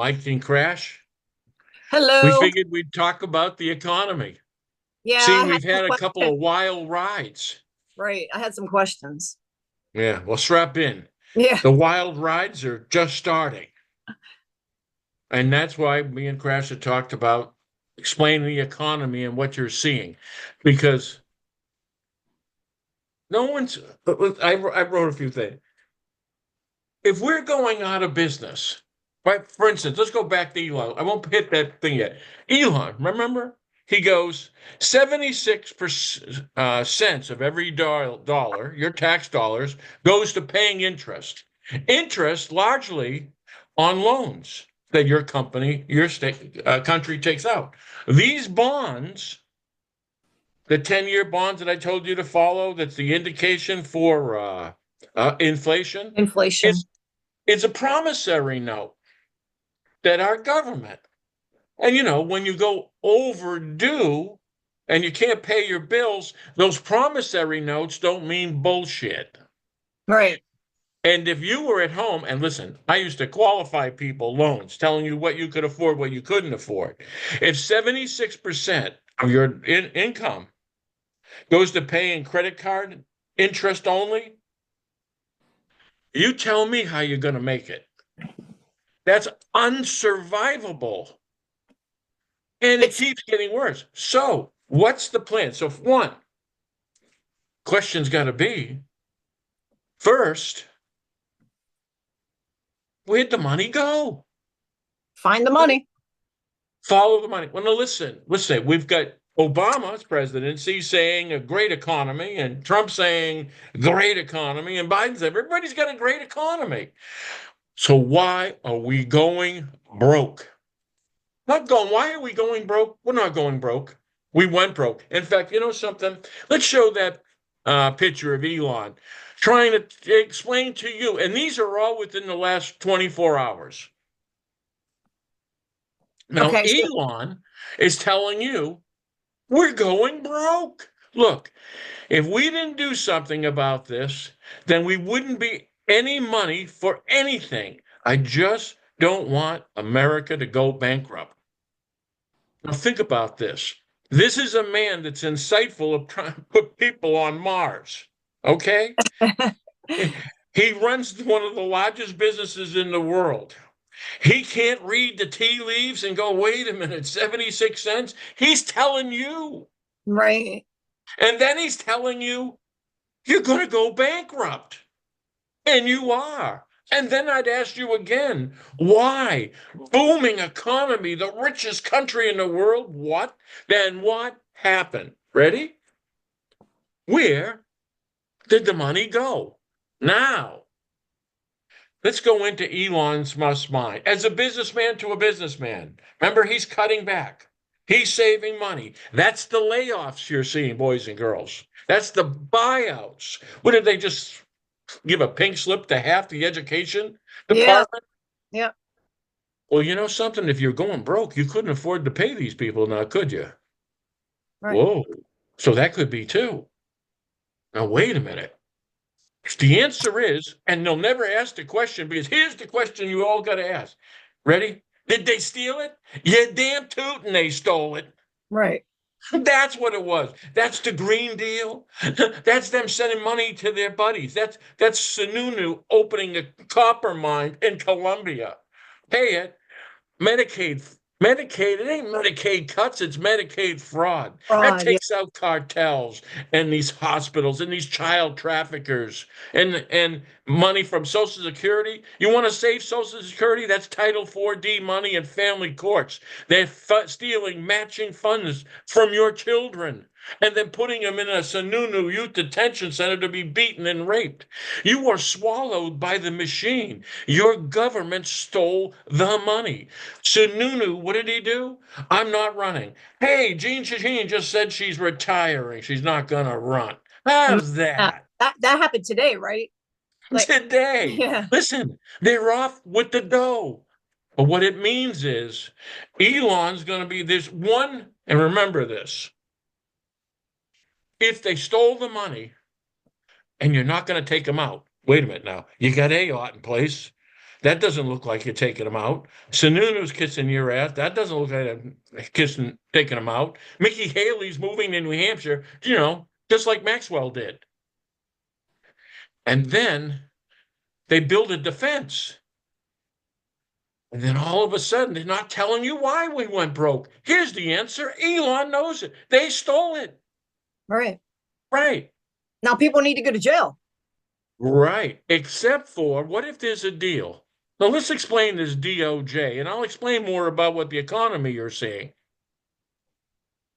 Mike and Crash. We Hello. figured we'd talk about the economy. Yeah, I Seeing had we've some had a couple questions. of wild rides. Right. I had some questions. Yeah, well, strap in. Yeah. The wild rides are just starting. And that's why me and Crash had talked about explaining the economy and what you're seeing. Because no one's, I wrote a few things. If we're going out of business, right? For instance, let's go back to Elon. I won't hit that thing yet. Elon, remember? He goes 76% cents of every dollar, your tax dollars, goes to paying interest. Interest largely on loans that your company, your state, country takes out. These bonds, the 10-year bonds that I told you to follow, that's the indication for inflation, Inflation. is it's a promissory note that our government, and when you go overdue and you can't pay your bills, those promissory notes don't mean bullshit. Right. And if you were at home, and listen, I used to qualify people loans, telling you what you could afford, what you couldn't afford. If 76% of your income goes to paying credit card interest only, you tell me how you're going to make it. That's unsurvivable. And it It's keeps getting worse. So, what's the plan? So, one, question's got to be first, where'd the money go? find the money. Follow the money. Well, now listen, let's say we've got Obama's presidency saying a great economy, and Trump saying great economy, and Biden saying everybody's got a great economy. So, why are we going broke? Not going, why are we going broke? We're not going broke. We went broke. In fact, you know something? Let's show that picture of Elon trying to explain to you, and these are all within the last 24 hours. Now, Okay. So Elon is telling you we're going broke. Look, if we didn't do something about this, then we wouldn't be any money for anything. I just don't want America to go bankrupt. Now, think about this. This is a man that's insightful of trying to put people on Mars. Okay? He runs one of the largest businesses in the world. He can't read the tea leaves and go, wait a minute, 76 cents? He's telling you. right. And then he's telling you, you're going to go bankrupt. And you are. And then I'd ask you again, why? Booming economy, the richest country in the world. What? Then what happened? Ready? Where did the money go? Now, let's go into Elon's mind. As a businessman to a businessman, remember, he's cutting back. He's saving money. That's the layoffs you're seeing, boys and girls. That's the buyouts. What did they just give a pink slip to half the education Yeah. department? Yeah. Well, you know something? If you're going broke, you couldn't afford to pay these people now, could you? Right. Whoa. So that could be too. Now, wait a minute. The answer is, and they'll never ask the question because here's the question you all got to ask. Ready? Did they steal it? Yeah, damn tootin' they stole it. Right. That's what it was. That's the Green Deal. That's them sending money to their buddies. That's Sununu opening a copper mine in Colombia. Pay it. Medicaid, it ain't Medicaid cuts, it's Medicaid fraud. That Fraud. Yeah. takes out cartels and these hospitals and these child traffickers and money from Social Security. You want to save Social Security? That's Title 4D money and family courts. They're stealing matching funds from your children and then putting them in a Sununu youth detention center to be beaten and raped. You are swallowed by the machine. Your government stole the money. Sununu, what did he do? I'm not running. Hey, Jean Shaheen just said she's retiring. She's not going to run. How's Yeah. that? That happened today, right? Like, Today. yeah. Listen, they're off with the dough. But what it means is Elon's going to be this one, and remember this, if they stole the money and you're not going to take them out, wait a minute now, you got AOT in place. That doesn't look like you're taking them out. Sununu's kissing your ass. That doesn't look like taking them out. Mickey Haley's moving to New Hampshire, just like Maxwell did. And then they build a defense. And then all of a sudden, they're not telling you why we went broke. Here's the answer. Elon knows it. They stole it. Right. Right. Now people need to go to jail. Right. Except for, what if there's a deal? Now let's explain this DOJ, and I'll explain more about what the economy you're seeing.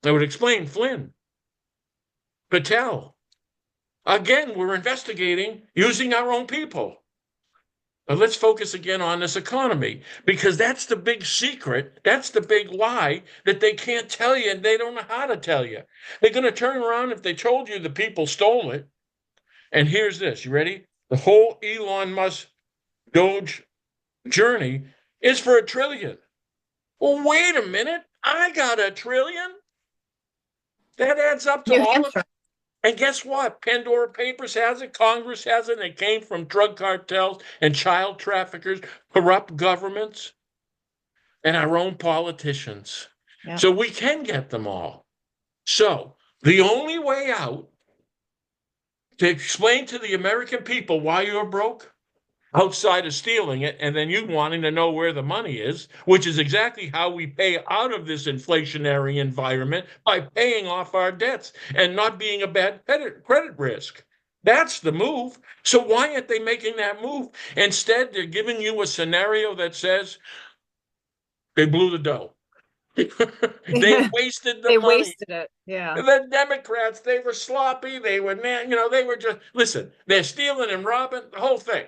I would explain Flynn, Patel. Again, we're investigating using our own people. But let's focus again on this economy, because that's the big secret. That's the big lie that they can't tell you, and they don't know how to tell you. They're going to turn around if they told you the people stole it. And here's this. You ready? The whole Elon Musk Doge journey is for $1 trillion. Well, wait a minute. I got $1 trillion. That adds up to New all Hampshire. of. And guess what? Pandora Papers has it. Congress has it. And it came from drug cartels and child traffickers, corrupt governments, and our own politicians. Yeah. So we can get them all. So the only way out to explain to the American people why you're broke, outside of stealing it, and then you wanting to know where the money is, which is exactly how we pay out of this inflationary environment, by paying off our debts and not being a bad credit risk. That's the move. So why aren't they making that move? Instead, they're giving you a scenario that says they blew the dough. They wasted the They money. wasted it. Yeah. The Democrats, they were sloppy. They were, they were just, listen, they're stealing and robbing, the whole thing.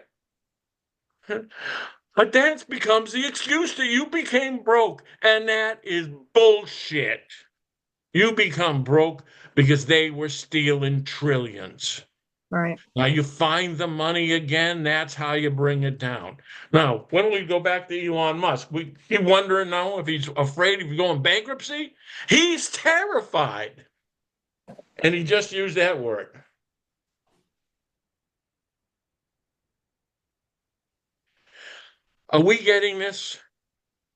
But that becomes the excuse that you became broke. And that is bullshit. You become broke because they were stealing trillions. Right. Now you find the money again. That's how you bring it down. Now, when we go back to Elon Musk, he wondering now if he's afraid of going bankruptcy. He's terrified. And he just used that word. Are we getting this?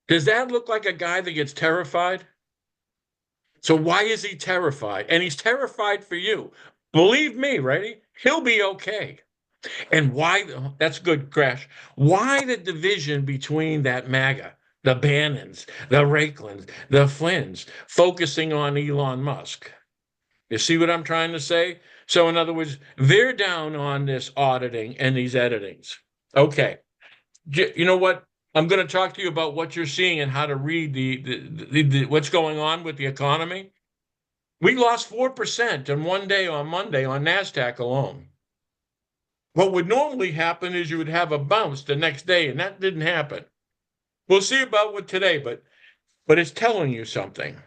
Does that look like a guy that gets terrified? So why is he terrified? And he's terrified for you. Believe me, ready? He'll be okay. And why? That's good, Qrash. Why the division between that MAGA, the Bannons, the Rakelins, the Flynns, focusing on Elon Musk? You see what I'm trying to say? So in other words, they're down on this auditing and these editings. Okay. You know what? I'm going to talk to you about what you're seeing and how to read the what's going on with the economy. We lost 4% in one day on Monday on NASDAQ alone. What would normally happen is you would have a bounce the next day, and that didn't happen. We'll see about what today, but it's telling you something.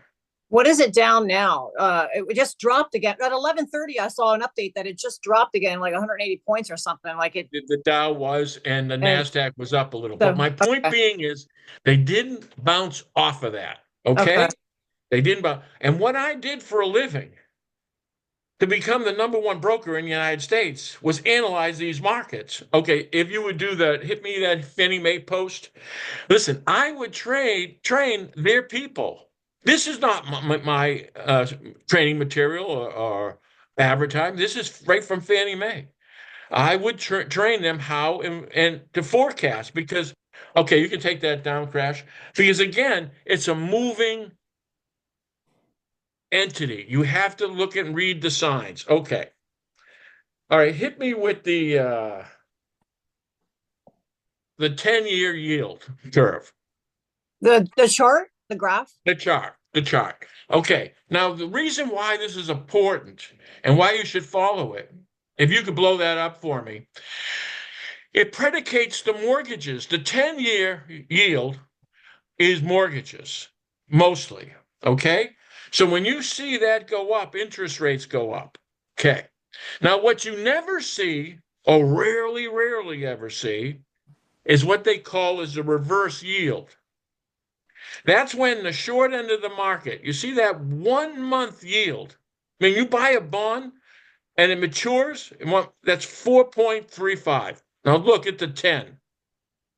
What is it down now? It just dropped again. At 11:30, I saw an update that it just dropped again, like 180 points or something. Like it. The Dow was, and the NASDAQ was up a little. So, But my point being is they didn't bounce off of that, okay? They didn't bounce. And what I did for a living to become the #1 broker in the United States was analyze these markets. Okay, if you would do that, hit me that Fannie Mae post. Listen, I would train their people. This is not my training material or advertising. This is right from Fannie Mae. I would train them how and to forecast, because, okay, you can take that down, Qrash, because again, it's a moving entity. You have to look and read the signs. Okay. All right, hit me with the 10-year yield curve. The chart, the graph. The chart. Okay. Now, the reason why this is important and why you should follow it, if you could blow that up for me, it predicates the mortgages. The 10-year yield is mortgages, mostly. Okay. So when you see that go up, interest rates go up. Okay. Now, what you never see, or rarely ever see, is what they call as the reverse yield. That's when the short end of the market, you see that 1 month yield. I mean, you buy a bond and it matures, that's 4.35. Now look at the 10.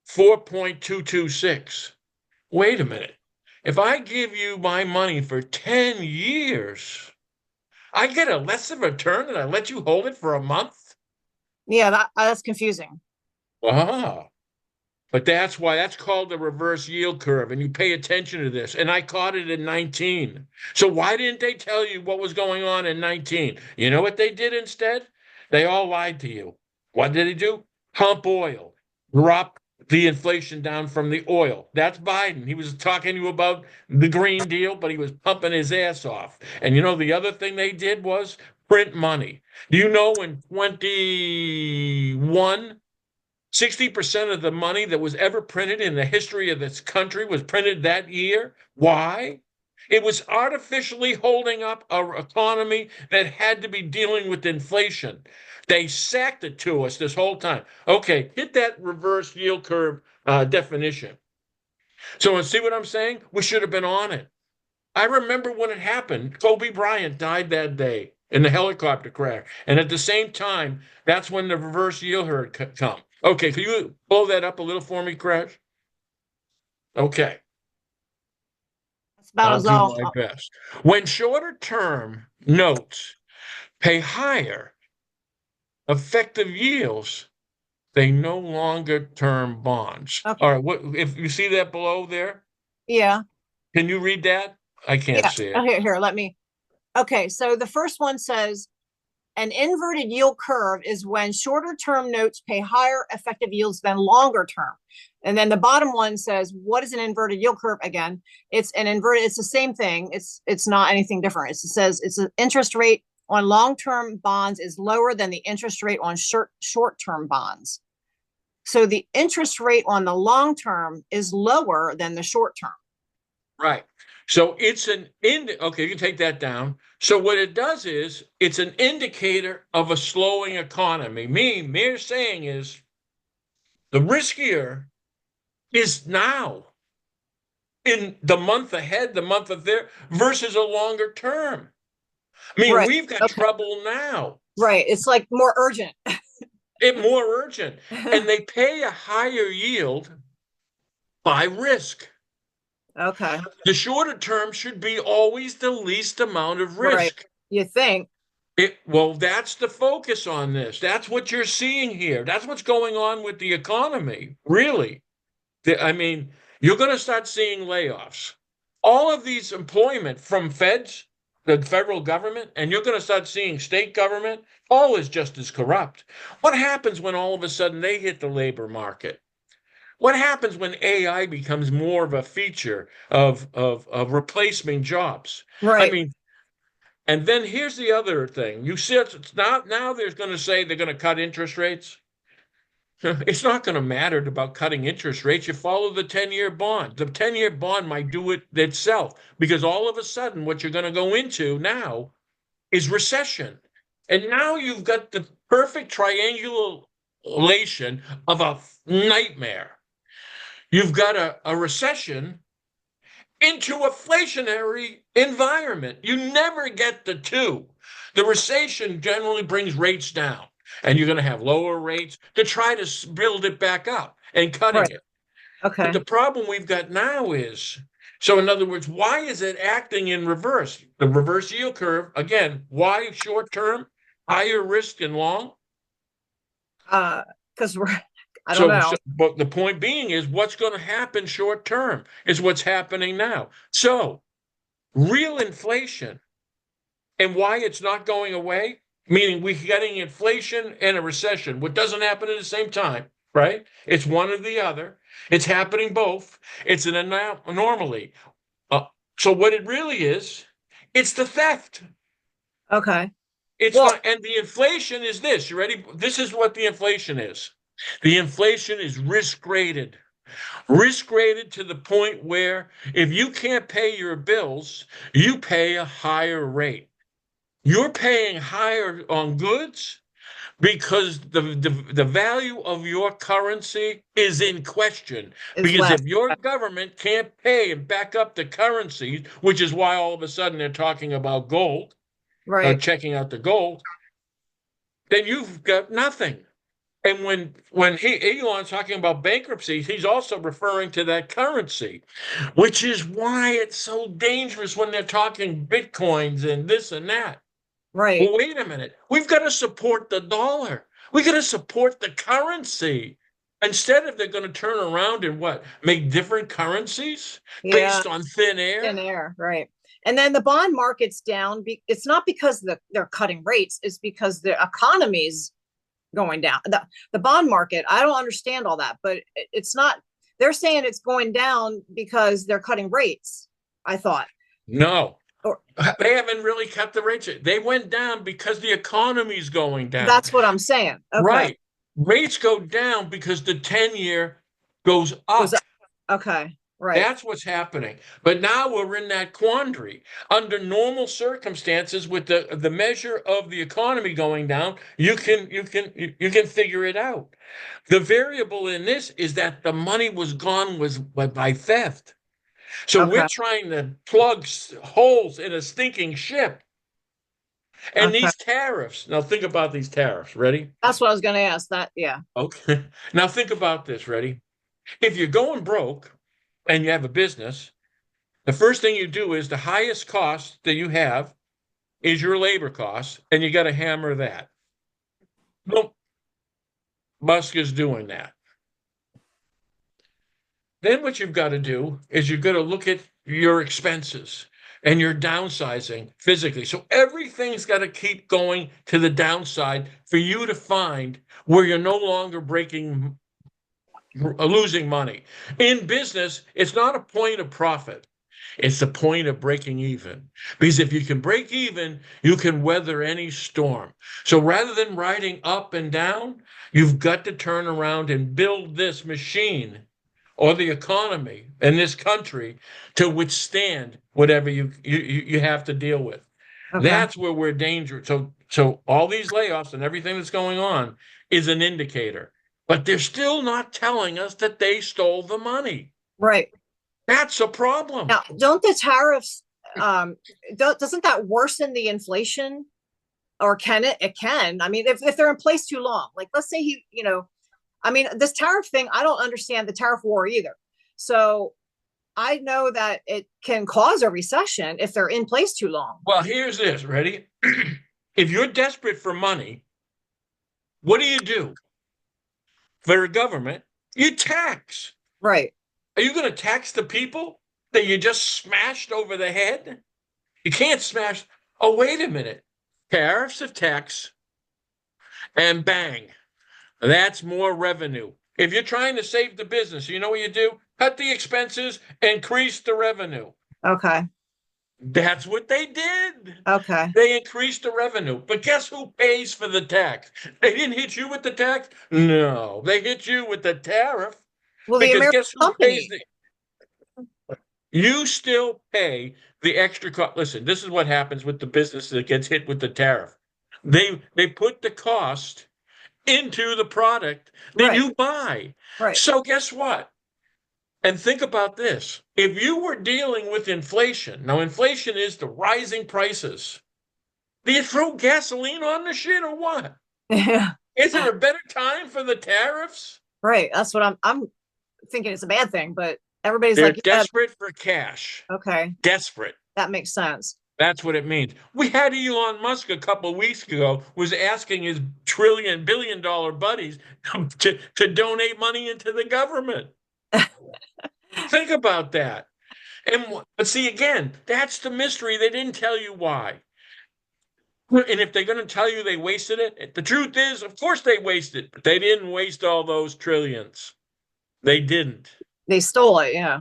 4.226. Wait a minute. If I give you my money for 10 years, I get a less of a return than I let you hold it for a month? Yeah, that's confusing. Ah, but that's why that's called the reverse yield curve. And you pay attention to this. And I caught it in 19. So why didn't they tell you what was going on in 19? You know what they did instead? They all lied to you. What did he do? Pump oil, drop the inflation down from the oil. That's Biden. He was talking to you about the Green Deal, but he was pumping his ass off. And you know, the other thing they did was print money. Do you know in 21, 60% of the money that was ever printed in the history of this country was printed that year? Why? It was artificially holding up our economy that had to be dealing with inflation. They sacked it to us this whole time. Okay, hit that reverse yield curve definition. So, see what I'm saying? We should have been on it. I remember when it happened. Kobe Bryant died that day in the helicopter crash. And at the same time, that's when the reverse yield curve come. Okay, can you blow that up a little for me, Crash? Okay, That's about I'll as do all. my best. When shorter term notes pay higher effective yields, they no longer term bonds. Okay. All right, what if you see that below there? Yeah. Can you read that? I can't Yeah. see Oh, it. here, let me. Okay. So the first one says an inverted yield curve is when shorter term notes pay higher effective yields than longer term. And then the bottom one says, what is an inverted yield curve? Again, it's an inverted, it's the same thing. It's not anything different. It says it's an interest rate on long-term bonds is lower than the interest rate on short-term bonds. So the interest rate on the long term is lower than the short term. Right. So it's okay, you can take that down. So what it does is it's an indicator of a slowing economy. Mere saying is the riskier is now in the month ahead, the month of there versus a longer term. I mean, Right. we've got Okay. trouble now. Right. It's like more urgent. It more urgent. And they pay a higher yield by risk. Okay. The shorter term should be always the least amount of Right. risk. You think. Well, that's the focus on this. That's what you're seeing here. That's what's going on with the economy, really. I mean, you're going to start seeing layoffs. All of these employment from feds, the federal government, and you're going to start seeing state government, all is just as corrupt. What happens when all of a sudden they hit the labor market? What happens when AI becomes more of a feature of replacing jobs? I Right. mean, and then here's the other thing. You said now they're going to say they're going to cut interest rates. It's not going to matter about cutting interest rates. You follow the 10-year bond. The 10-year bond might do it itself because all of a sudden what you're going to go into now is recession. And now you've got the perfect triangulation of a nightmare. You've got a recession into inflationary environment. You never get the two. The recession generally brings rates down, and you're going to have lower rates to try to build it back up and cutting Right. it. But Okay. the problem we've got now is so, in other words, why is it acting in reverse? The reverse yield curve, again, why short term, higher risk and long? Because we're I don't So, know. but the point being is what's going to happen short term is what's happening now. So, real inflation and why it's not going away, meaning we're getting inflation and a recession, what doesn't happen at the same time, right? It's one or the other. It's happening both. It's an anomaly. Uh, so what it really is, it's the theft. Okay. It's Well, not, and the inflation is this. You ready? This is what the inflation is. The inflation is risk graded to the point where if you can't pay your bills, you pay a higher rate. You're paying higher on goods because the value of your currency is in question. is Because less. if your government can't pay and back up the currency, which is why all of a sudden they're talking about gold or Right. checking out the gold, then you've got nothing. And when Elon's talking about bankruptcy, he's also referring to that currency, which is why it's so dangerous when they're talking bitcoins and this and that. Right. Well, wait a minute. We've got to support the dollar. We got to support the currency. Instead of they're going to turn around and what? Make different currencies Yeah. based on thin Thin air? air. Right. And then the bond market's down. It's not because they're cutting rates. It's because the economy's going down. The bond market, I don't understand all that, but it's not. They're saying it's going down because they're cutting rates, I thought. No. Or They haven't really cut the rates. They went down because the economy's going down. that's what I'm saying. Okay. Right. Rates go down because the 10-year goes Was up. okay. Right. That's what's happening. But now we're in that quandary. Under normal circumstances, with the measure of the economy going down, you can figure it out. The variable in this is that the money was gone was by theft. So we're Okay. trying to plug holes in a stinking ship. And Okay. these tariffs. Now think about these tariffs. Ready? That's what I was going to ask. That. Yeah. Okay. Now think about this. Ready? If you're going broke and you have a business, the first thing you do is the highest cost that you have is your labor costs, and you got to hammer that. Nope, Musk is doing that. Then what you've got to do is you've got to look at your expenses and you're downsizing physically. So everything's got to keep going to the downside for you to find where you're no longer losing money. In business, it's not a point of profit. It's the point of breaking even. Because if you can break even, you can weather any storm. So rather than riding up and down, you've got to turn around and build this machine or the economy in this country to withstand whatever you have to deal with. Okay. That's where we're dangerous. So all these layoffs and everything that's going on is an indicator. But they're still not telling us that they stole the money. Right. That's a problem. Now, don't the tariffs, doesn't that worsen the inflation? Or can it? It can. I mean, if they're in place too long, like let's say I mean, this tariff thing, I don't understand the tariff war either. So I know that it can cause a recession if they're in place too long. Well, here's this. Ready? If you're desperate for money, what do? For a government, you tax. Right. Are you going to tax the people that you just smashed over the head? You can't smash. Oh, wait a minute. Tariffs of tax, and bang, that's more revenue. If you're trying to save the business, you know what you do? Cut the expenses, increase the revenue. Okay. That's what they did. Okay. They increased the revenue. But guess who pays for the tax? They didn't hit you with the tax? No, they hit you with the tariff. Well, the Because American guess who pays company. the you still pay the extra cost. Listen, this is what happens with the business that gets hit with the tariff. They put the cost into the product that Right. you buy. Right. So guess what? And think about this. If you were dealing with inflation, now inflation is the rising prices. Do you throw gasoline on the shit or what? Yeah. Is there a better time for the tariffs? Right. That's what I'm thinking. It's a bad thing, but everybody's They're like, yeah, desperate for cash. okay, Desperate. that makes sense. That's what it means. We had Elon Musk a couple of weeks ago was asking his billion-dollar buddies to donate money into the government. Think about that. But see, again, that's the mystery. They didn't tell you why. And if they're going to tell you they wasted it, the truth is, of course they wasted, but they didn't waste all those trillions. They didn't. They stole it. Yeah.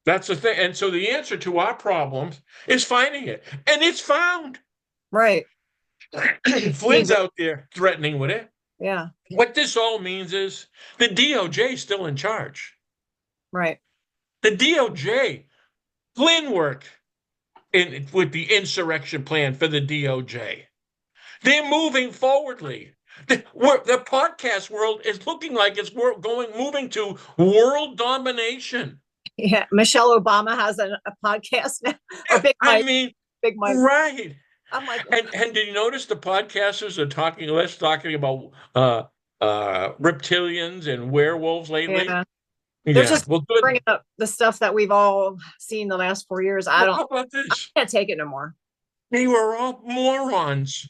That's the thing. And so the answer to our problems is finding it. And it's found. Right. Flynn's out there threatening with it. Yeah. What this all means is the DOJ is still in charge. Right. The DOJ, Flynn worked with the insurrection plan for the DOJ. They're moving forwardly. The podcast world is looking like it's moving to world domination. Yeah. Michelle Obama has a podcast now. Or Big I Mike. mean, Big Mike. right. I'm like, And did you notice the podcasters are talking less about reptilians and werewolves lately? Yeah. They're Yeah. just Well, good. bringing up the stuff that we've all seen the last 4 years. Well, how about I this? can't take it no more. They were all morons.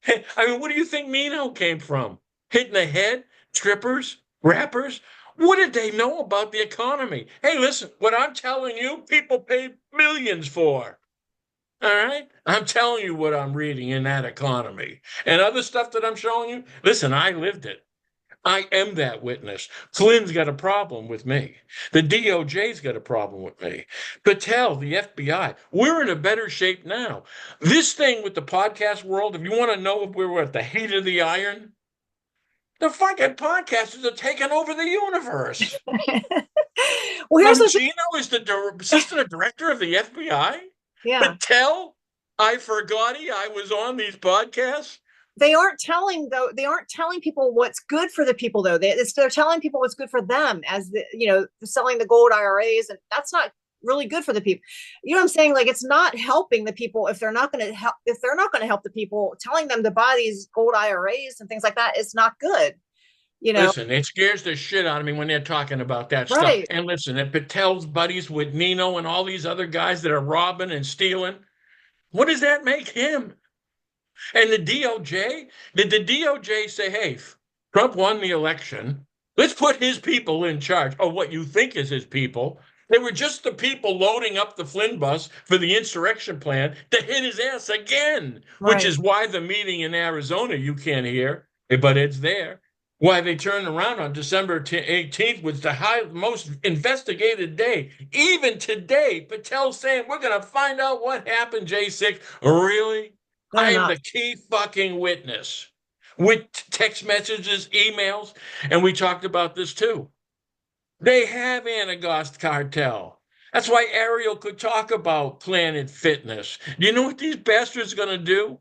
Hey, I mean, what do you think Nino came from? Hitting the head? Strippers? Rappers? What did they know about the economy? Hey, listen, what I'm telling you, people pay millions for. All right? I'm telling you what I'm reading in that economy. And other stuff that I'm showing you, listen, I lived it. I am that witness. Flynn's got a problem with me. The DOJ's got a problem with me. Patel, the FBI, we're in a better shape now. This thing with the podcast world, if you want to know if we were at the heat of the iron, the fucking podcasters are taking over the universe. Well, here's the thing. Bongino is the assistant director of the FBI. Yeah. Patel, I forgot I was on these podcasts. They aren't telling though. They aren't telling people what's good for the people though. They're telling people what's good for them as selling the gold IRAs, and that's not really good for the people. You know what I'm saying? Like it's not helping the people if they're not going to help. If they're not going to help the people, telling them to buy these gold IRAs and things like that is not good. Listen, it scares the shit out of me when they're talking about that stuff. Right? And listen, if Patel's buddies with Nino and all these other guys that are robbing and stealing, what does that make him? And the DOJ, did the DOJ say, hey, Trump won the election. Let's put his people in charge, or what you think is his people. They were just the people loading up the Flynn bus for the insurrection plan to hit his ass again, which Right. is why the meeting in Arizona you can't hear, but it's there. Why they turned around on December 18th was the most investigated day. Even today, Patel's saying, we're going to find out what happened, J6. Really? They're I am not. the key fucking witness with text messages, emails, and we talked about this too. They have Anagost cartel. That's why Ariel could talk about Planet Fitness. You know what these bastards are going to do?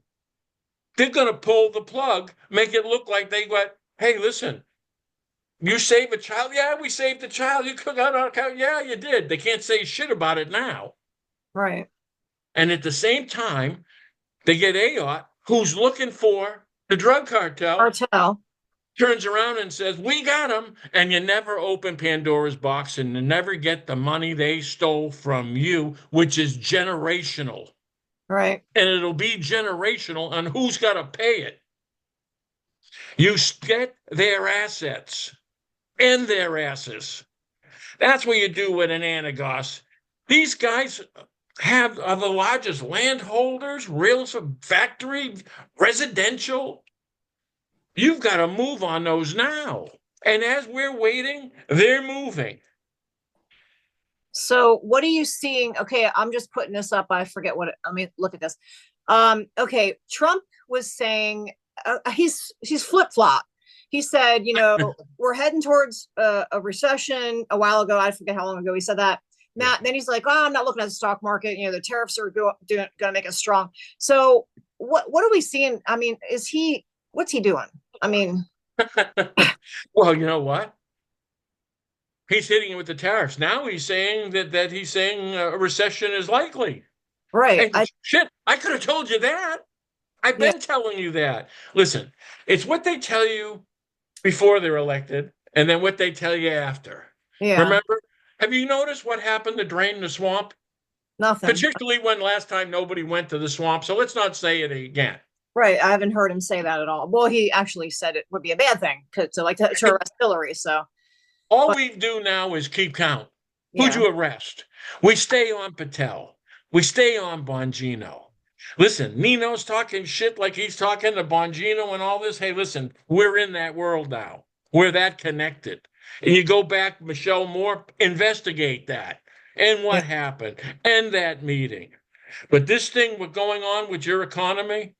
They're going to pull the plug, make it look like they got, hey, listen, you save a child? Yeah, we saved the child. You could got on account. Yeah, you did. They can't say shit about it now. Right. And at the same time, they get Ayotte, who's looking for the drug cartel, Cartel. turns around and says, we got them. And you never open Pandora's box and you never get the money they stole from you, which is generational. Right. And it'll be generational on who's got to pay it. You get their assets and their asses. That's what you do with an Anagos. These guys are the largest landholders, real factory, residential. You've got to move on those now. And as we're waiting, they're moving. So what are you seeing? Okay, I'm just putting this up. I forget let me look at this. Okay, Trump was saying he's flip-flop. He said, we're heading towards a recession a while ago. I forget how long ago he said that. Matt, then he's like, oh, I'm not looking at the stock market. The tariffs are going to make us strong. So what are we seeing? I mean, what's he doing? I mean, well, you know what? He's hitting it with the tariffs. Now he's saying that he's saying a recession is likely. Right. And shit, I could have told you that. I've been telling you that. Listen, it's what they tell you before they're elected and then what they tell you after. Yeah. Remember? Have you noticed what happened to drain the swamp? Nothing. Particularly when last time nobody went to the swamp. So let's not say it again. Right. I haven't heard him say that at all. Well, he actually said it would be a bad thing to arrest Hillary. So all we do now is keep count. Yeah. Who'd you arrest? We stay on Patel. We stay on Bongino. Listen, Nino's talking shit like he's talking to Bongino and all this. Hey, listen, we're in that world now. We're that connected. And you go back, Michelle Moore, investigate that and what happened and that meeting. But this thing what's going on with your economy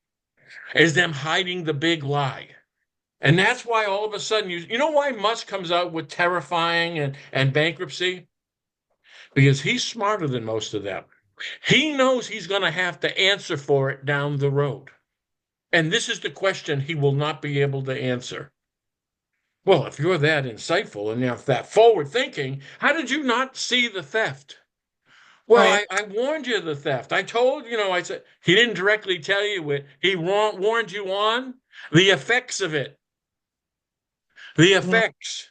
is them hiding the big lie. And that's why all of a sudden, you know why Musk comes out with terrifying and bankruptcy? Because he's smarter than most of them. He knows he's going to have to answer for it down the road. And this is the question he will not be able to answer. Well, if you're that insightful and if that forward thinking, how did you not see the theft? Well, Right. I warned you of the theft. I told, I said, he didn't directly tell you it. He warned you on the effects of it. The Yeah. effects.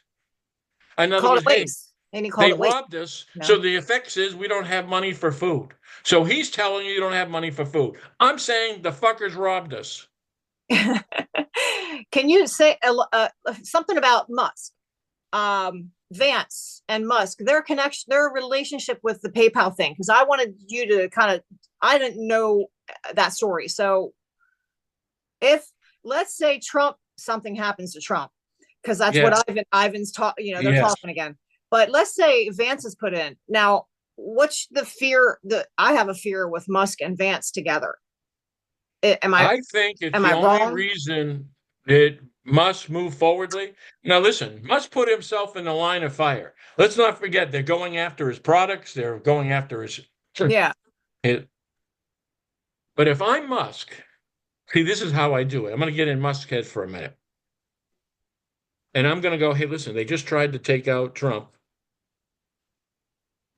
In other Called words, it hey, waste. And he called they it waste. robbed us. Yeah. So the effects is we don't have money for food. So he's telling you don't have money for food. I'm saying the fuckers robbed us. Can you say something about Musk, Vance, and Musk, their connection, their relationship with the PayPal thing? Because I wanted you to kind of, I didn't know that story. So if, let's say Trump, something happens to Trump, because that's Yeah. what Ivan's talking, they're Yes. talking again. But let's say Vance is put in. Now, what's the fear that I have a fear with Musk and Vance together? I think it's am the I only wrong? reason it must move forwardly. Now, listen, Musk put himself in the line of fire. Let's not forget they're going after his products. They're going after his. Yeah. But if I'm Musk, see, this is how I do it. I'm going to get in Musk's head for a minute. And I'm going to go, hey, listen, they just tried to take out Trump.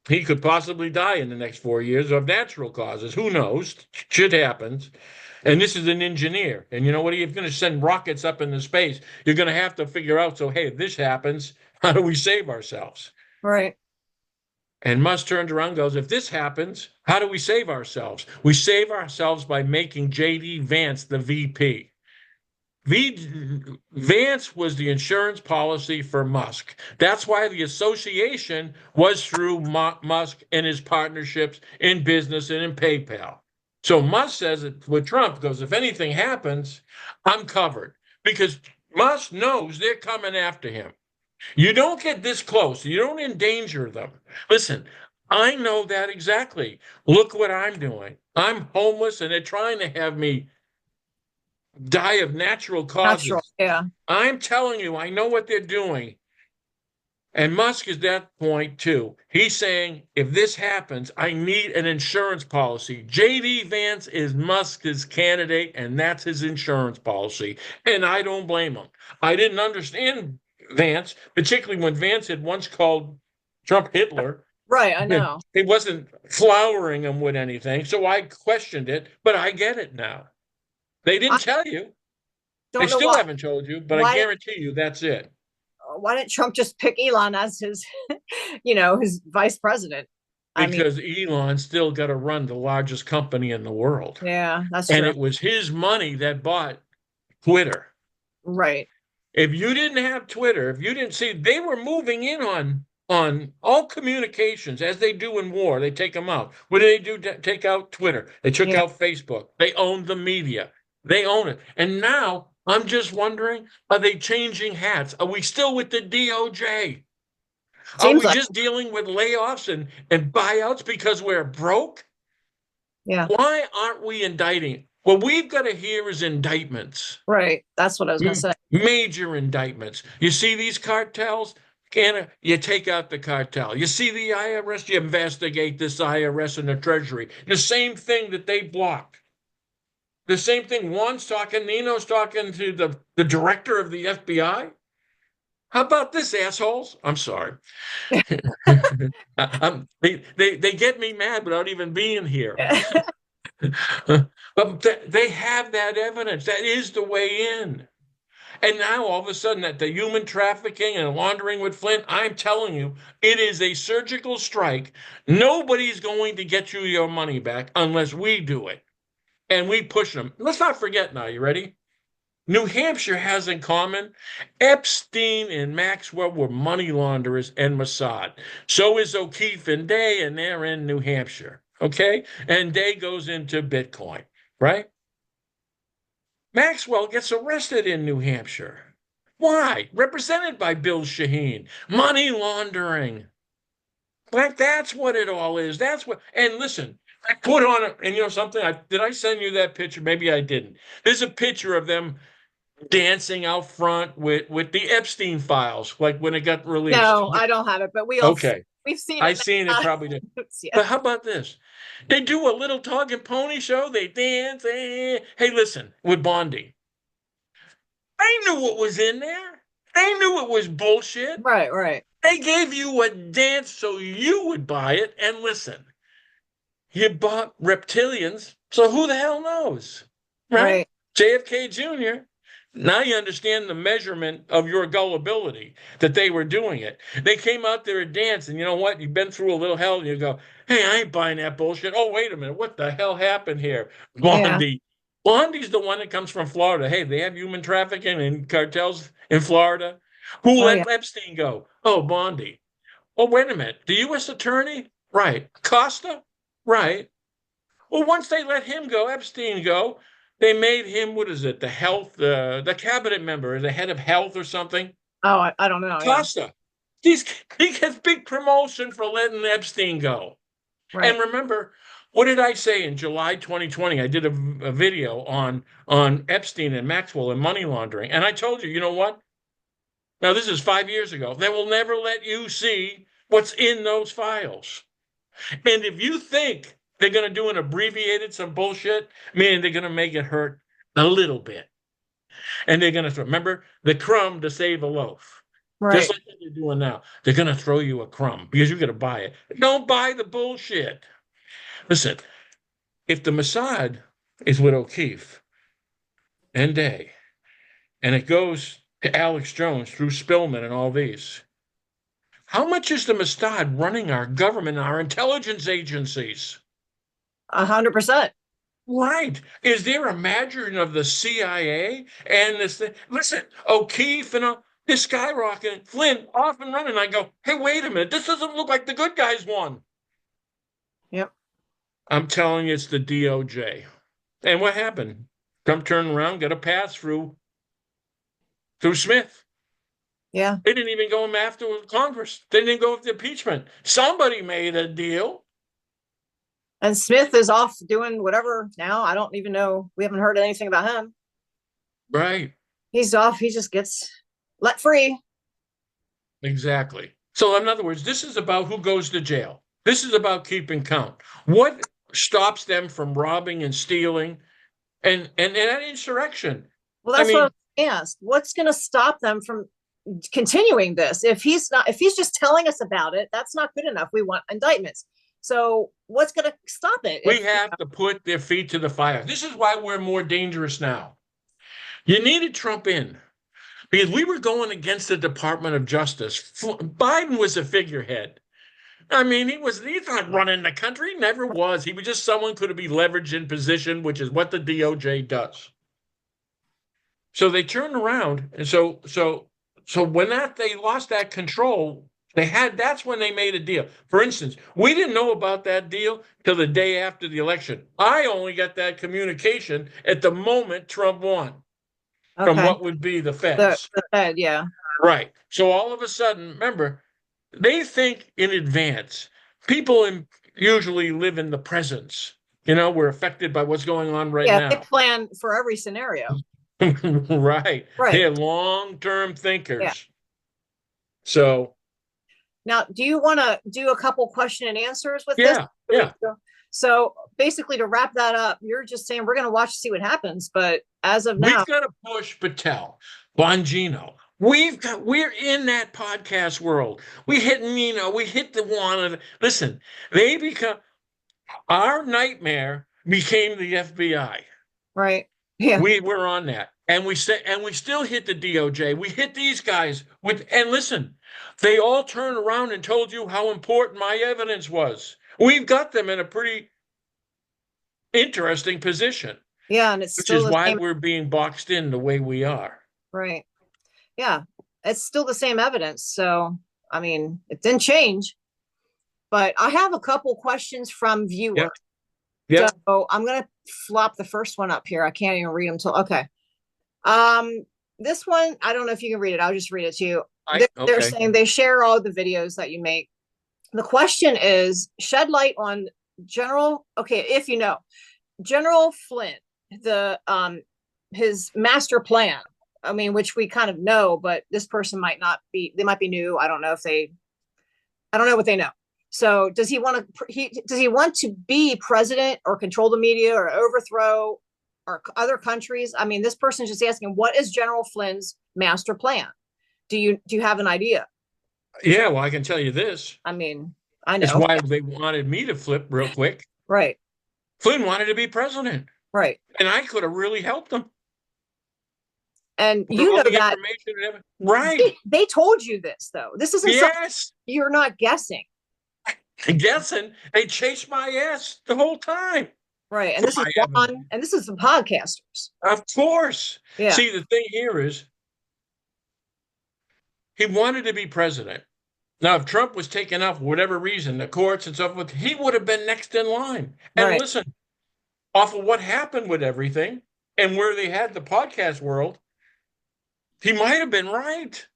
He could possibly die in the next 4 years of natural causes. Who knows? Shit happens. And this is an engineer. And you know what? He's going to send rockets up into space. You're going to have to figure out, so, hey, if this happens, how do we save ourselves? Right. And Musk turns around and goes, if this happens, how do we save ourselves? We save ourselves by making J.D. Vance the VP. Vance was the insurance policy for Musk. That's why the association was through Musk and his partnerships in business and in PayPal. So Musk says it with Trump, goes, if anything happens, I'm covered because Musk knows they're coming after him. You don't get this close. You don't endanger them. Listen, I know that exactly. Look what I'm doing. I'm homeless and they're trying to have me die of natural causes. Natural. Yeah. I'm telling you, I know what they're doing. And Musk is that point too. He's saying, if this happens, I need an insurance policy. JD Vance is Musk's candidate, and that's his insurance policy. And I don't blame him. I didn't understand Vance, particularly when Vance had once called Trump Hitler. Right. I know. He wasn't flowering him with anything. So I questioned it, but I get it now. They didn't tell you. They Don't know still why. haven't told you, but I guarantee you that's it. Why didn't Trump just pick Elon as his, his vice president? Because Elon still got to run the largest company in the world. Yeah, that's and true. it was his money that bought Twitter. Right. If you didn't have Twitter, if you didn't see, they were moving in on all communications as they do in war. They take them out. What do they do? Take out Twitter. They took out Facebook. They owned the media. They own it. And now I'm just wondering, are they changing hats? Are we still with the DOJ? Are we just dealing with layoffs and buyouts because we're broke? Yeah. Why aren't we indicting? What we've got to hear is indictments. Right. That's what I was going to say. Major indictments. You see these cartels? You take out the cartel. You see the IRS, you investigate this IRS and the Treasury. The same thing that they blocked. The same thing Juan's talking, Nino's talking to the director of the FBI. How about this, assholes? I'm sorry. They get me mad without even being here. But they have that evidence. That is the way in. And now all of a sudden that the human trafficking and laundering with Flint, I'm telling you, it is a surgical strike. Nobody's going to get you your money back unless we do it. And we push them. Let's not forget now, you ready? New Hampshire has in common Epstein and Maxwell were money launderers and Mossad. So is O'Keefe and Day, and they're in New Hampshire. Okay? And Day goes into Bitcoin, right? Maxwell gets arrested in New Hampshire. Why? Represented by Bill Shaheen. Money laundering. Like that's what it all is. That's what. And listen, I put on it, and you know something? Did I send you that picture? Maybe I didn't. There's a picture of them dancing out front with the Epstein files, like when it got released. No, I don't have it, but we've seen it. I've seen it probably. Yeah. But how about this? They do a little dog and pony show. They dance. Hey, listen, with Bondi. I knew what was in there. I knew it was bullshit. Right, right. They gave you a dance so you would buy it and listen. You bought reptilians, so who the hell knows? Right? JFK Jr. Now you understand the measurement of your gullibility that they were doing it. They came out there and danced, and you know what? You've been through a little hell, and you go, "Hey, I ain't buying that bullshit." Oh, wait a minute, what the hell happened here? Yeah. Blondie. Blondie's the one that comes from Florida. Hey, they have human trafficking and cartels in Florida. Who Oh yeah. let Epstein go? Oh, Bondi. Oh, wait a minute. The U.S. attorney? Right. Costa? Right. Well, once they let him go, Epstein go, they made him, what is it, the cabinet member, the head of health or something. Oh, I don't know. Yeah. Costa. He's, he gets big promotion for letting Epstein go. And Right. remember, what did I say in July 2020? I did a video on Epstein and Maxwell and money laundering. And I told you, you know what? Now, this is 5 years ago. They will never let you see what's in those files. And if you think they're going to do an abbreviated, some bullshit, meaning they're going to make it hurt a little bit. And they're going to remember the crumb to save a loaf. Just Right. like what they're doing now. They're going to throw you a crumb because you're going to buy it. Don't buy the bullshit. Listen, if the Mossad is with O'Keefe and Day, and it goes to Alex Jones through Spillman and all these, how much is the Mossad running our government, our intelligence agencies? 100%. Right. Is there a margin of the CIA and this thing? Listen, O'Keefe and this skyrocketing, Flynn off and running. I go, hey, wait a minute. This doesn't look like the good guys won. Yep. I'm telling you, it's the DOJ. And what happened? Trump turned around, got a pass through Smith. Yeah. They didn't even go after Congress. They didn't go with the impeachment. Somebody made a deal. And Smith is off doing whatever now. I don't even know. We haven't heard anything about him. Right. He's off. He just gets let free. Exactly. So, in other words, this is about who goes to jail. This is about keeping count. What stops them from robbing and stealing and that insurrection? Well, I that's what mean, I asked. What's going to stop them from continuing this? If he's just telling us about it, that's not good enough. We want indictments. So what's going to stop it? we have to put their feet to the fire. This is why we're more dangerous now. You needed Trump in because we were going against the Department of Justice. Biden was a figurehead. I mean, he's not running the country. He never was. He was just someone could be leveraged in position, which is what the DOJ does. So they turned around, and so when they lost that control, that's when they made a deal. For instance, we didn't know about that deal till the day after the election. I only got that communication at the moment Trump won from Okay. what would be the The feds. the Fed, yeah. Right. So all of a sudden, remember, they think in advance. People usually live in the presence. We're affected by what's going on right Yeah, they now. plan for every scenario. Right. Right. They're long-term Yeah. thinkers. So, Now, do you want to do a couple question and answers with this? yeah. So basically, to wrap that up, you're just saying we're going to watch to see what happens. But as of now, We've got to push Patel, Bongino. We're in that podcast world. We hit the one. Listen, our nightmare became the FBI. right? Yeah. We were on that. And we still hit the DOJ. We hit these guys and listen, they all turned around and told you how important my evidence was. We've got them in a pretty interesting position, Yeah, and it's which still is the why same. we're being boxed in the way we are. Right. Yeah, it's still the same evidence. So, I mean, it didn't change. But I have a couple questions from viewers. Yep. So I'm gonna flop the first one up here. I can't even read them till okay. This one, I don't know if you can read it. I'll just read it to you. They're saying they share all the videos that you make. The question is shed light on if you know, General Flynn, his master plan. I mean, which we kind of know, but this person might not be, they might be new. I don't know what they know. So does he want to be president or control the media or overthrow or other countries? I mean, this person is just asking, what is General Flynn's master plan? Do you have an idea? Yeah, well, I can tell you this. I mean, I know. It's why they wanted me to flip real quick. Right. Flynn wanted to be president. Right. And I could have really helped him. And with you all know the that information and everything. Right. they told you this, though. This isn't something Yes. you're not guessing. Guessing they chased my ass the whole time. Right. And For this is my evidence. Juan, and this is the podcasters. Of course. Yeah. See, the thing here is he wanted to be president. Now, if Trump was taken off for whatever reason, the courts and so forth, he would have been next in line. And Right. listen, off of what happened with everything and where they had the podcast world, he might have been right.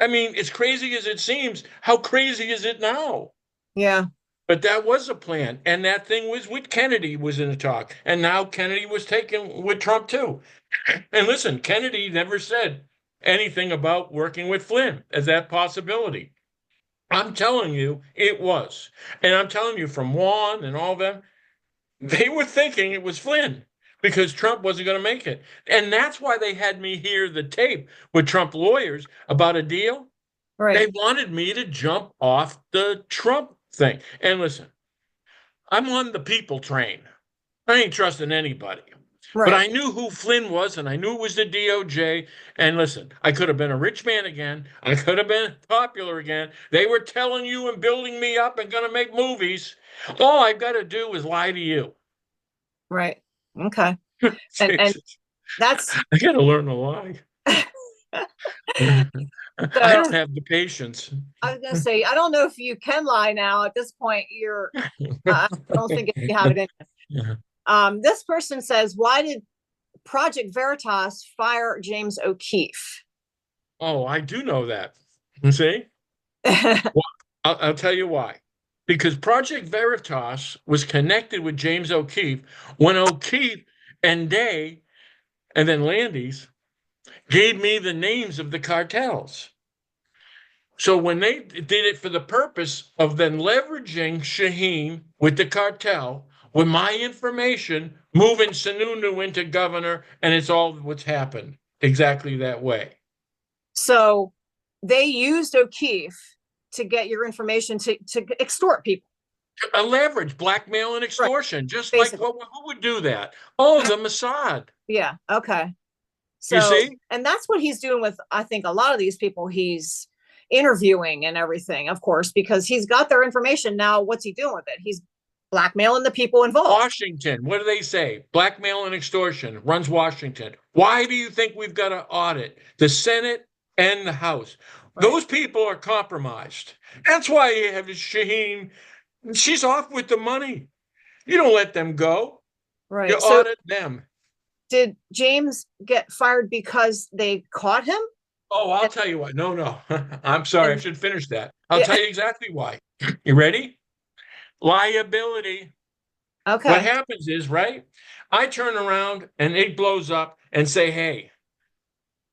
I mean, as crazy as it seems, how crazy is it now? Yeah. But that was a plan. And that thing was with Kennedy was in the talk. And now Kennedy was taken with Trump too. And listen, Kennedy never said anything about working with Flynn as that possibility. I'm telling you, it was. And I'm telling you from Juan and all of them, they were thinking it was Flynn because Trump wasn't going to make it. And that's why they had me hear the tape with Trump lawyers about a deal. They Right. wanted me to jump off the Trump thing. And listen, I'm on the people train. I ain't trusting anybody. But Right. I knew who Flynn was, and I knew it was the DOJ. And listen, I could have been a rich man again. I could have been popular again. They were telling you and building me up and going to make movies. All I've got to do is lie to you. Right. Okay. And that's I got to learn to lie. I so don't have the patience. I was gonna say, I don't know if you can lie now. At this point, I don't think you have it in you. This person says, why did Project Veritas fire James O'Keefe? Oh, I do know that. See? Well, I'll tell you why. Because Project Veritas was connected with James O'Keefe when O'Keefe and Day and then Landis gave me the names of the cartels. So when they did it for the purpose of then leveraging Shaheen with the cartel, with my information, moving Sununu into governor, and it's all what's happened exactly that way. So they used O'Keefe to get your information to extort people. A leverage, blackmail, and Right. extortion, just Basically. like who would do that? Oh, the Mossad. Yeah. Okay. You So, see? and that's what he's doing with, I think, a lot of these people he's interviewing and everything, of course, because he's got their information. Now, what's he doing with it? He's blackmailing the people involved. Washington, what do they say? Blackmail and extortion runs Washington. Why do you think we've got to audit the Senate and the House? Right. Those people are compromised. That's why you have Shaheen. She's off with the money. You don't let them go. Right. You So audit them. did James get fired because they caught him? Oh, I'll tell you what. No. I'm sorry. I And should finish that. I'll yeah. tell you exactly why. You ready? Liability. What Okay. happens is, right? I turn around and it blows up and say, hey,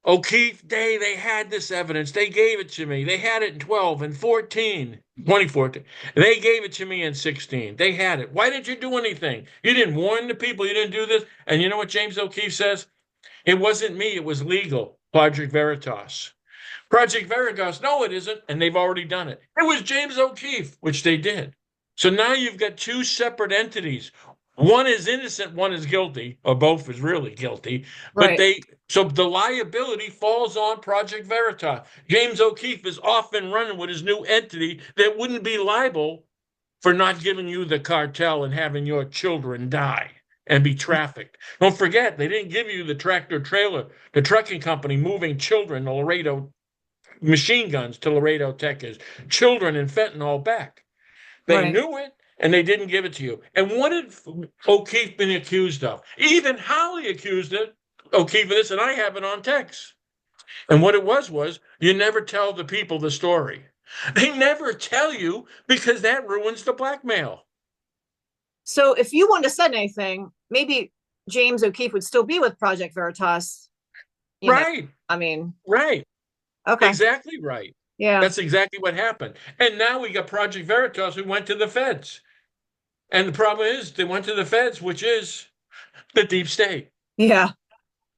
O'Keefe, they had this evidence. They gave it to me. They had it in 12 and 14, 2014. They gave it to me in 16. They had it. Why didn't you do anything? You didn't warn the people. You didn't do this. And you know what James O'Keefe says? It wasn't me. It was legal. Project Veritas. Project Veritas, no, it isn't. And they've already done it. It was James O'Keefe, which they did. So now you've got two separate entities. One is innocent, one is guilty, or both is really guilty. But Right. so the liability falls on Project Veritas. James O'Keefe is off and running with his new entity that wouldn't be liable for not giving you the cartel and having your children die and be trafficked. Don't forget, they didn't give you the tractor trailer, the trucking company moving children to Laredo, machine guns to Laredo, Texas, children and fentanyl back. They Right. knew it and they didn't give it to you. And what had O'Keefe been accused of? Even Holly accused O'Keefe of this, and I have it on text. And what it was you never tell the people the story. They never tell you because that ruins the blackmail. So if you wanted to say anything, maybe James O'Keefe would still be with Project Veritas. Right. I mean, right. Okay. Exactly right. Yeah. That's exactly what happened. And now we got Project Veritas who went to the feds. And the problem is they went to the feds, which is the deep state. Yeah.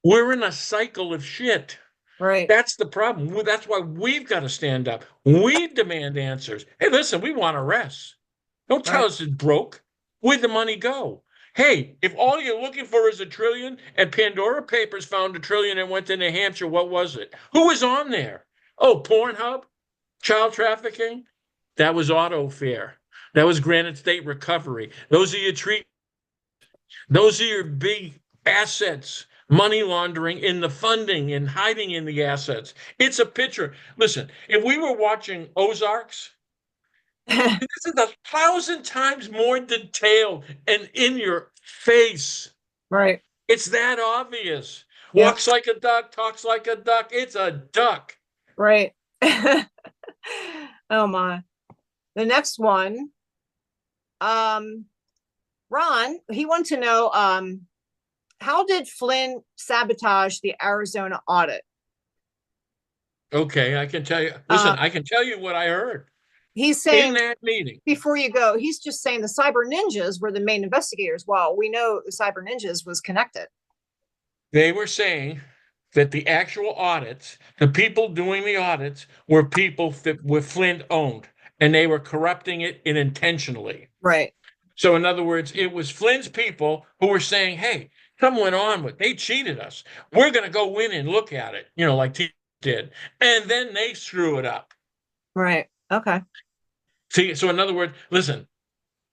We're in a cycle of shit. Right. That's the problem. That's why we've got to stand up. We demand answers. Hey, listen, we want arrests. Don't tell us it's broke. Where'd the money go? Hey, if all you're looking for is a trillion and Pandora Papers found a trillion and went to New Hampshire, what was it? Who was on there? Oh, Pornhub? Child trafficking? That was auto fare. That was Granite State Recovery. Those are your big assets. Money laundering in the funding and hiding in the assets. It's a picture. Listen, if we were watching Ozarks, this is 1,000 times more detailed and in your face. Right. It's that obvious. Yep. Walks like a duck, talks like a duck. It's a duck. Right. Oh my. The next one, um, Ron, he wanted to know, how did Flynn sabotage the Arizona audit? Okay, I can tell you. Uh, Listen, I can tell you what I heard he's in saying, that meeting. before you go, he's just saying the cyber ninjas were the main investigators. Well, we know the cyber ninjas was connected. They were saying that the actual audits, the people doing the audits, were people that were Flint owned, and they were corrupting it intentionally. Right. So, in other words, it was Flynn's people who were saying, hey, something went on with, they cheated us. We're going to go in and look at it, like T did. And then they screw it up. Right. Okay. See, so in other words, listen,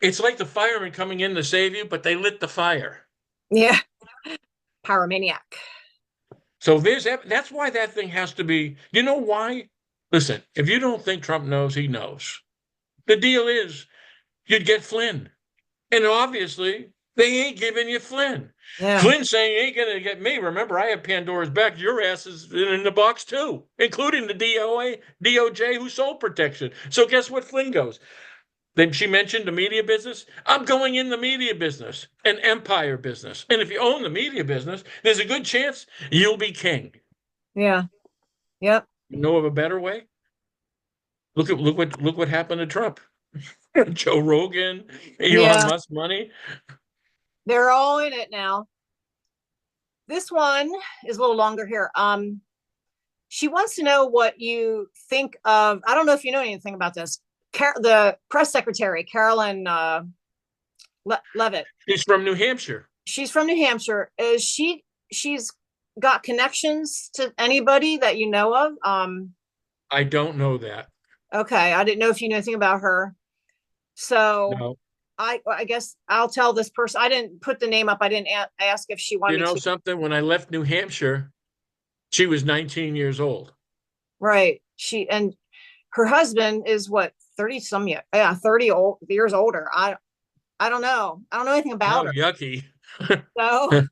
it's like the firemen coming in to save you, but they lit the fire. Yeah. Pyromaniac. So that's why that thing has to be, you know why? Listen, if you don't think Trump knows, he knows. The deal is you'd get Flynn. And obviously, they ain't giving you Flynn. Yeah. Flynn's saying he ain't going to get me. Remember, I have Pandora's back. Your ass is in the box too, including the DOJ who sold protection. So guess what Flynn goes? Then she mentioned the media business. I'm going in the media business, an empire business. And if you own the media business, there's a good chance you'll be king. Yeah. Yep. You know of a better way? Look what happened to Trump. Joe Rogan, Elon Yeah. Musk money. They're all in it now. This one is a little longer here. She wants to know what you think of. I don't know if you know anything about this. The press secretary, Carolyn Levitt. He's from New Hampshire. She's from New Hampshire. She's got connections to anybody that you know of? I don't know that. Okay, I didn't know if you know anything about her. So No. I guess I'll tell this person. I didn't put the name up. I didn't ask if she wanted You know to. something? When I left New Hampshire, she was 19 years old. Right. And her husband is what, 30 some year. Yeah, 30 years older. I don't know. I don't know anything about Oh, her. yucky. So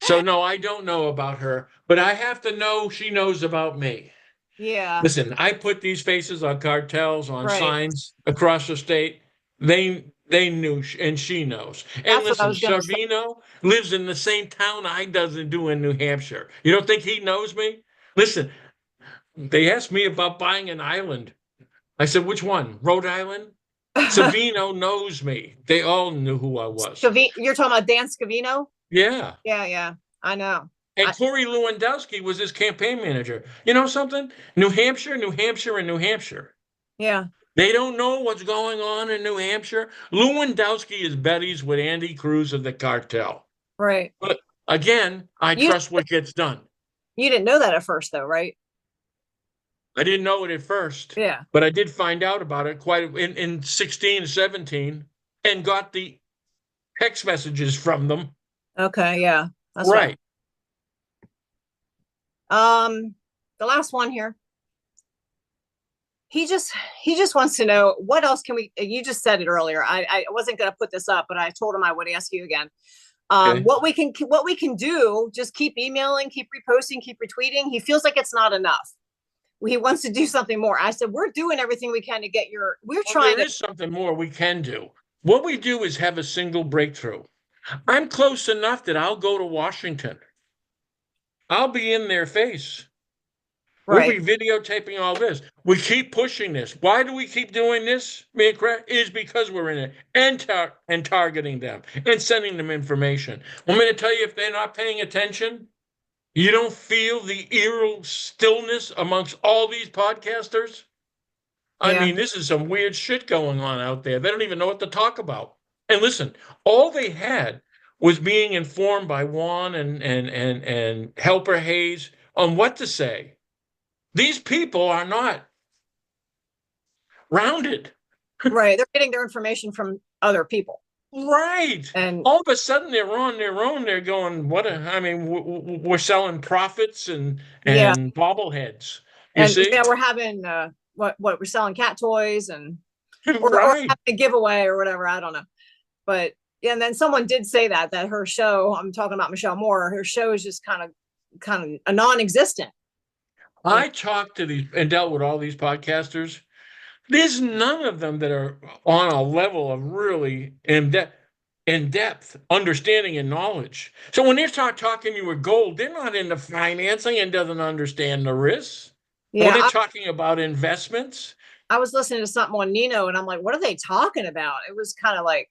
So no, I don't know about her, but I have to know she knows about me. yeah. Listen, I put these faces on cartels, on Right. signs across the state. They knew, and she knows. And That's what I listen, was gonna say. Servino lives in the same town I doesn't do in New Hampshire. You don't think he knows me? Listen, they asked me about buying an island. I said, which one? Rhode Island? Savino knows me. They all knew who I was. You're talking about Dan Scavino? Yeah. Yeah. I know. And Corey Lewandowski was his campaign manager. You know something? New Hampshire, and New Hampshire. Yeah. They don't know what's going on in New Hampshire. Lewandowski is buddies with Andy Cruz of the cartel. Right. But again, I trust what gets done. You didn't know that at first, though, right? I didn't know it at first. Yeah. But I did find out about it quite in 16, 17 and got the text messages from them. Okay. Yeah. That's right. The last one here. He just wants to know what else can we. You just said it earlier. I wasn't going to put this up, but I told him I would ask you again. Okay. What we can do. Just keep emailing, keep reposting, keep retweeting. He feels like it's not enough. He wants to do something more. I said, we're doing everything we can to get your. We're trying. There is something more we can do. What we do is have a single breakthrough. I'm close enough that I'll go to Washington. I'll be in their face. Right. We'll be videotaping all this. We keep pushing this. Why do we keep doing this? Is because we're in it and targeting them and sending them information. Want me to tell you, if they're not paying attention, you don't feel the eerie stillness amongst all these podcasters? Yeah. I mean, this is some weird shit going on out there. They don't even know what to talk about. And listen, all they had was being informed by Juan and Helper Hayes on what to say. These people are not rounded. Right. They're getting their information from other people. Right. And All of a sudden they're on their own. They're going, I mean, we're selling profits yeah. and bobbleheads. You And see? yeah, we're having what we're selling cat toys and or Right. having a giveaway or whatever. I don't know. But yeah, and then someone did say that her show, I'm talking about Michelle Moore, her show is just kind of a non-existent. I talked to these and dealt with all these podcasters. There's none of them that are on a level of really in depth understanding and knowledge. So when they start talking you with gold, they're not into financing and doesn't understand the risks. When Yeah, they're talking about investments, I was listening to something on Nino and I'm like, what are they talking about? It was kind of like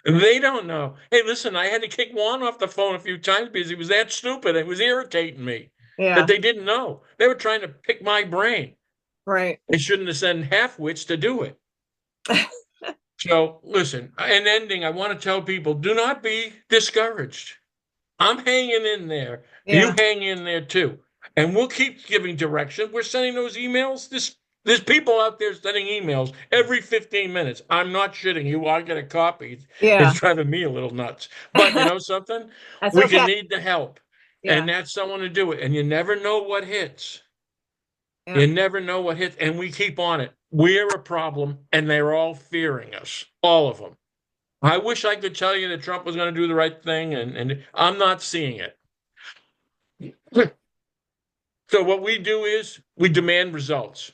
they don't know. Hey, listen, I had to kick Juan off the phone a few times because he was that stupid. It was irritating me that yeah, they didn't know. They were trying to pick my brain. right. They shouldn't have sent half-wits to do it. So listen, in ending, I want to tell people, do not be discouraged. I'm hanging in there. You Yeah, hang in there too. And we'll keep giving direction. We're sending those emails. There's people out there sending emails every 15 minutes. I'm not shitting you. I get a copy. It's yeah. driving me a little nuts. But you know something? That's We can okay. need the help. And Yeah, that's someone to do it. And you never know what hits. yeah, You never know what hits. And we keep on it. We're a problem, and they're all fearing us. All of them. I wish I could tell you that Trump was going to do the right thing, and I'm not seeing it. So what we do is we demand results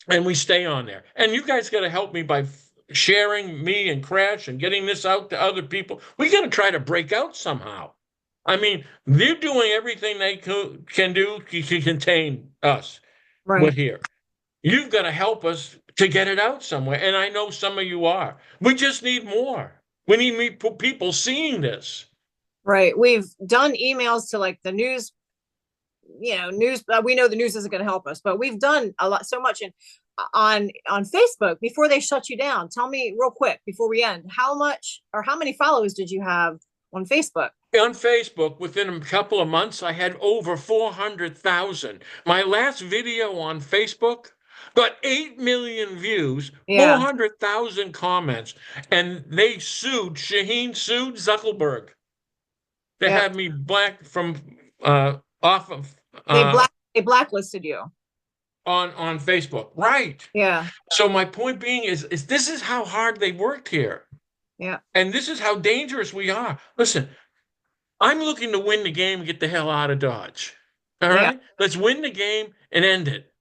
and we stay on there. And you guys got to help me by sharing me and Qrash and getting this out to other people. We got to try to break out somehow. I mean, they're doing everything they can do to contain us. We're right, here. You've got to help us to get it out somewhere. And I know some of you are. We just need more. We need people seeing this. right. We've done emails to like the news, news. We know the news isn't going to help us, but we've done a lot, so much. And on Facebook before they shut you down. Tell me real quick before we end, how much or how many followers did you have on Facebook? On Facebook, within a couple of months, I had over 400,000. My last video on Facebook got 8 million views, Yeah, 400,000 comments, and Shaheen sued Zuckerberg to yeah. have me black from off of They blacklisted you. on Facebook. Right. Yeah, So my point being is this is how hard they worked here. yeah, And this is how dangerous we are. Listen, I'm looking to win the game and get the hell out of Dodge. All yeah, right? Let's win the game and end it.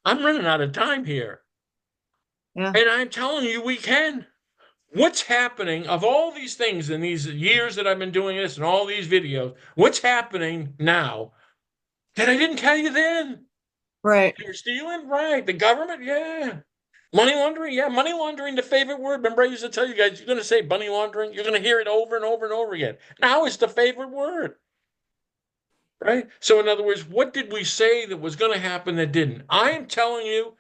I'm running out of time here. yeah, And I'm telling you, we can. What's happening of all these things in these years that I've been doing this and all these videos? What's happening now that I didn't tell you then? right. You're stealing? Right. The government? Yeah. Money laundering? Yeah. Money laundering, the favorite word. Remember, I used to tell you guys, you're going to say money laundering. You're going to hear it over and over and over again. Now it's the favorite word. Right? So, in other words, what did we say that was going to happen that didn't? I am telling you,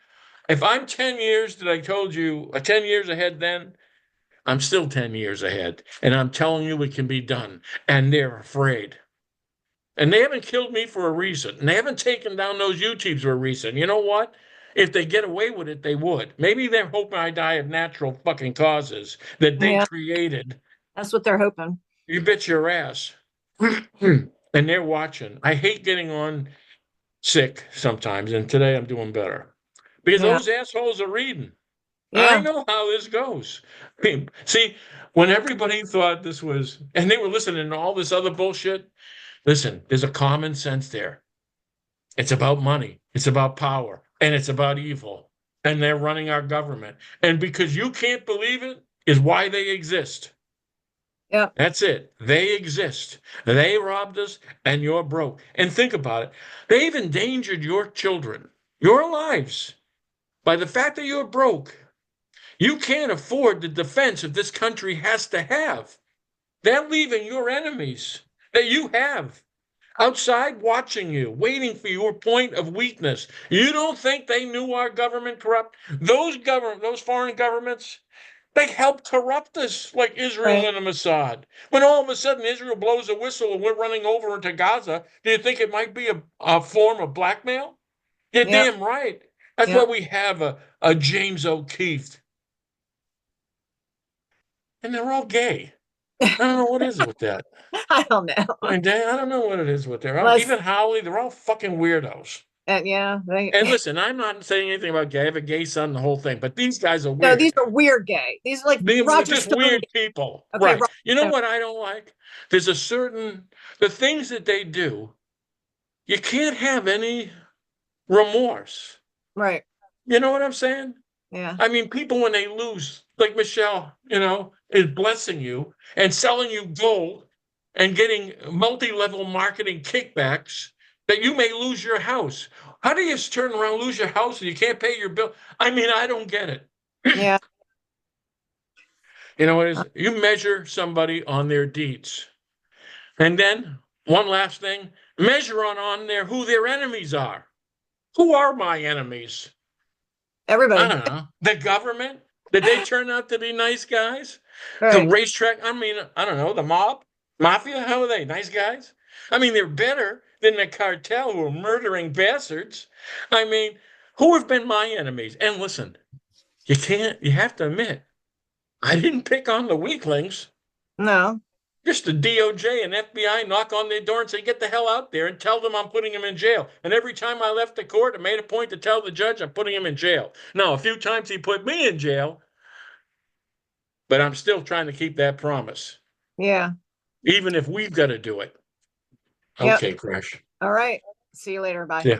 if I'm 10 years that I told you 10 years ahead then, I'm still 10 years ahead. And I'm telling you it can be done. And they're afraid. And they haven't killed me for a reason. And they haven't taken down those YouTubes for a reason. You know what? If they get away with it, they would. Maybe they're hoping I die of natural fucking causes that they Yeah, created. that's what they're hoping. You bet your ass. And they're watching. I hate getting on sick sometimes, and today I'm doing better because Yeah, those assholes are reading. I yeah, know how this goes. See, when everybody thought this was, and they were listening to all this other bullshit, listen, there's a common sense there. It's about money, it's about power, and it's about evil. And they're running our government. And because you can't believe it, is why they exist. yeah, That's it. They exist. They robbed us, and you're broke. And think about it. They've endangered your children, your lives, by the fact that you're broke. You can't afford the defense that this country has to have. They're leaving your enemies that you have outside watching you, waiting for your point of weakness. You don't think they knew our government corrupt? Those foreign governments, They help corrupt us like Israel Right. and Mossad. When all of a sudden Israel blows a whistle and we're running over into Gaza, do you think it might be a form of blackmail? You're Yep. damn right. That's why Yep. we have a James O'Keefe. And they're all gay. I don't know what is with that. I don't know. I don't know what it is with them. Let's, Even Holly, they're all fucking weirdos. yeah, And listen, I'm not saying anything about gay. I have a gay son, the whole thing, but these guys are no, these weird. are weird gay. These are like They're Roger just Stone. weird people. Okay, Right. Roger You know Stone. what I don't like? There's a certain, the things that they do, you can't have any remorse. Right. You know what I'm saying? Yeah. I mean, people, when they lose, like Michelle, is blessing you and selling you gold and getting multi-level marketing kickbacks that you may lose your house. How do you turn around, lose your house, and you can't pay your bill? I mean, I don't get it. Yeah. You know what it is? You measure somebody on their deeds. And then one last thing, measure on there who their enemies are. Who are my enemies? I Everybody. don't know. The government? Did they turn out to be nice guys? The Right. racetrack? I mean, I don't know. The mob? Mafia? How are they? Nice guys? I mean, they're better than the cartel who are murdering bastards. I mean, who have been my enemies? And listen, you have to admit, I didn't pick on the weaklings. No. Just the DOJ and FBI knock on their door and say, get the hell out there and tell them I'm putting him in jail. And every time I left the court, I made a point to tell the judge I'm putting him in jail. Now, a few times he put me in jail, but I'm still trying to keep that promise, Yeah. even if we've got to do it. Yep. Okay, Crash. All right. See you later. Bye. Yeah.